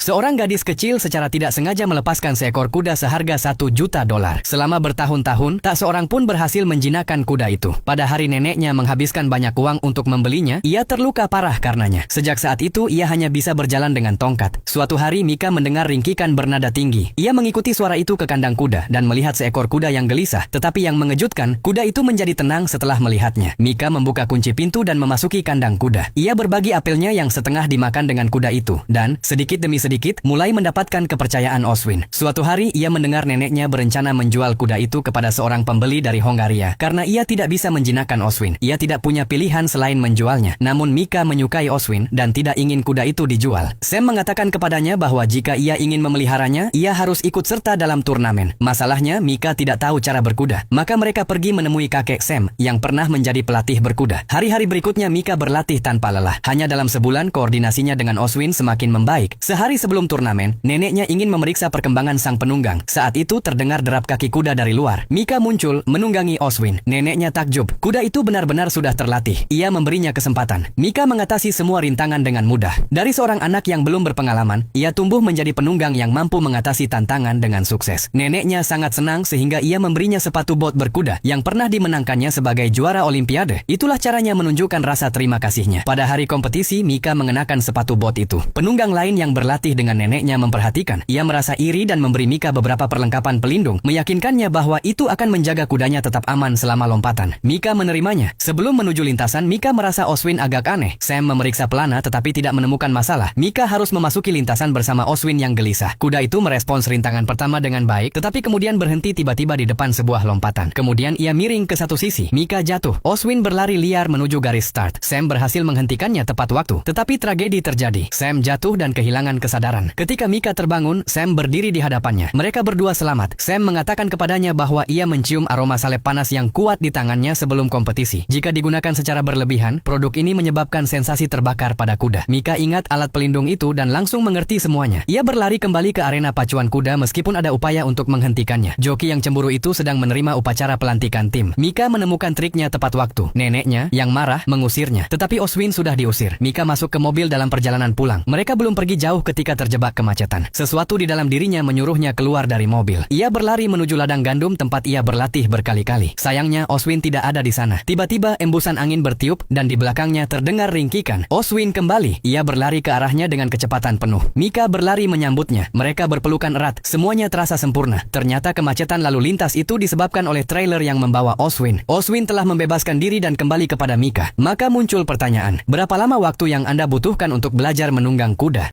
Seorang gadis kecil secara tidak sengaja melepaskan seekor kuda seharga $1 juta. Selama bertahun-tahun, tak seorang pun berhasil menjinakkan kuda itu. Pada hari neneknya menghabiskan banyak uang untuk membelinya, ia terluka parah karenanya. Sejak saat itu, ia hanya bisa berjalan dengan tongkat. Suatu hari, Mika mendengar ringkikan bernada tinggi. Ia mengikuti suara itu ke kandang kuda dan melihat seekor kuda yang gelisah. Tetapi yang mengejutkan, kuda itu menjadi tenang setelah melihatnya. Mika membuka kunci pintu dan memasuki kandang kuda. Ia berbagi apelnya yang setengah dimakan dengan kuda itu. Dan, sedikit demi sedikit, mulai mendapatkan kepercayaan Oswin. Suatu hari, ia mendengar neneknya berencana menjual kuda itu kepada seorang pembeli dari Hongaria. Karena ia tidak bisa menjinakkan Oswin, ia tidak punya pilihan selain menjualnya. Namun Mika menyukai Oswin dan tidak ingin kuda itu dijual. Sam mengatakan kepadanya bahwa jika ia ingin memeliharanya, ia harus ikut serta dalam turnamen. Masalahnya, Mika tidak tahu cara berkuda. Maka mereka pergi menemui kakek Sam yang pernah menjadi pelatih berkuda. Hari-hari berikutnya Mika berlatih tanpa lelah. Hanya dalam sebulan koordinasinya dengan Oswin semakin membaik. Sehari sebelum turnamen, neneknya ingin memeriksa perkembangan sang penunggang. Saat itu terdengar derap kaki kuda dari luar. Mika muncul menunggangi Oswin. Neneknya takjub. Kuda itu benar-benar sudah terlatih. Ia memberinya kesempatan. Mika mengatasi semua rintangan dengan mudah. Dari seorang anak yang belum berpengalaman, ia tumbuh menjadi penunggang yang mampu mengatasi tantangan dengan sukses. Neneknya sangat senang sehingga ia memberinya sepatu bot berkuda yang pernah dimenangkannya sebagai juara olimpiade. Itulah caranya menunjukkan rasa terima kasihnya. Pada hari kompetisi, Mika mengenakan sepatu bot itu. Penunggang lain yang berlatih dengan neneknya memperhatikan. Ia merasa iri dan memberi Mika beberapa perlengkapan pelindung, meyakinkannya bahwa itu akan menjaga kudanya tetap aman selama lompatan. Mika menerimanya. Sebelum menuju lintasan, Mika merasa Oswin agak aneh. Sam memeriksa pelana tetapi tidak menemukan masalah. Mika harus memasuki lintasan bersama Oswin yang gelisah. Kuda itu merespons rintangan pertama dengan baik, tetapi kemudian berhenti tiba-tiba di depan sebuah lompatan. Kemudian ia miring ke satu sisi. Mika jatuh. Oswin berlari liar menuju garis start. Sam berhasil menghentikannya tepat waktu, tetapi tragedi terjadi. Sam jatuh dan kehilangan kesadaran. Ketika Mika terbangun, Sam berdiri di hadapannya. Mereka berdua selamat. Sam mengatakan kepadanya bahwa ia mencium aroma salep panas yang kuat di tangannya sebelum kompetisi. Jika digunakan secara berlebihan, produk ini menyebabkan sensasi terbakar pada kuda. Mika ingat alat pelindung itu dan langsung mengerti semuanya. Ia berlari kembali ke arena pacuan kuda meskipun ada upaya untuk menghentikannya. Joki yang cemburu itu sedang menerima upacara pelantikan tim. Mika menemukan triknya tepat waktu. Neneknya, yang marah, mengusirnya. Tetapi Oswin sudah diusir. Mika masuk ke mobil dalam perjalanan pulang. Mereka belum pergi jauh ketika terjebak kemacetan. Sesuatu di dalam dirinya menyuruhnya keluar dari mobil. Ia berlari menuju ladang gandum tempat ia berlatih berkali-kali. Sayangnya, Oswin tidak ada di sana. Tiba-tiba, embusan angin bertiup dan di belakangnya terdengar ringkikan. Oswin kembali. Ia berlari ke arahnya dengan kecepatan penuh. Mika berlari menyambutnya. Mereka berpelukan erat. Semuanya terasa sempurna. Ternyata kemacetan lalu lintas itu disebabkan oleh trailer yang membawa Oswin. Oswin telah membebaskan diri dan kembali kepada Mika. Maka muncul pertanyaan, berapa lama waktu yang Anda butuhkan untuk belajar menunggang kuda?